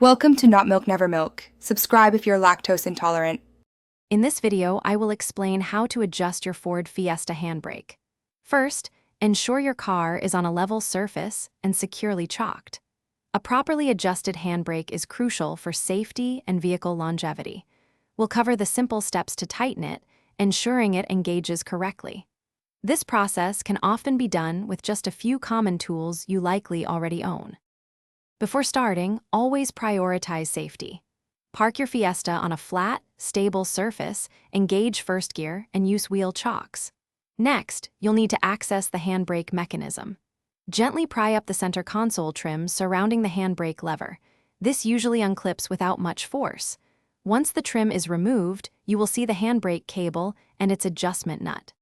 Welcome to Not Milk Never Milk. Subscribe if you're lactose intolerant. In this video, I will explain how to adjust your Ford Fiesta handbrake. First, ensure your car is on a level surface and securely chocked. A properly adjusted handbrake is crucial for safety and vehicle longevity. We'll cover the simple steps to tighten it, ensuring it engages correctly. This process can often be done with just a few common tools you likely already own. Before starting, always prioritize safety. Park your Fiesta on a flat, stable surface, engage first gear, and use wheel chocks. Next, you'll need to access the handbrake mechanism. Gently pry up the center console trim surrounding the handbrake lever. This usually unclips without much force. Once the trim is removed, you will see the handbrake cable and its adjustment nut.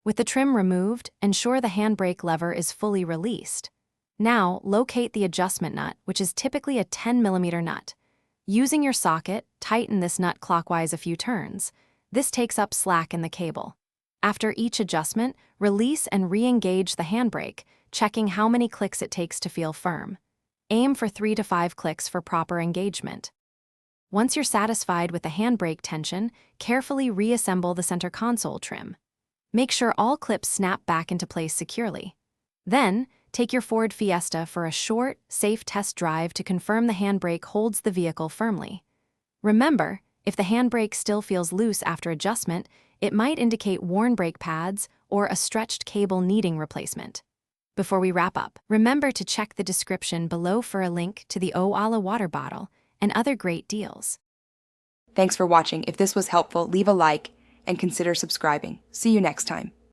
With the trim removed, ensure the handbrake lever is fully released. Now, locate the adjustment nut, which is typically a 10mm nut. Using your socket, tighten this nut clockwise a few turns. This takes up slack in the cable. After each adjustment, release and re-engage the handbrake, checking how many clicks it takes to feel firm. Aim for 3 to 5 clicks for proper engagement. Once you're satisfied with the handbrake tension, carefully reassemble the center console trim. Make sure all clips snap back into place securely. Then, take your Ford Fiesta for a short, safe test drive to confirm the handbrake holds the vehicle firmly. Remember, if the handbrake still feels loose after adjustment, it might indicate worn brake pads or a stretched cable needing replacement. Before we wrap up, remember to check the description below for a link to the Oala water bottle and other great deals. Thanks for watching. If this was helpful, leave a like and consider subscribing. See you next time.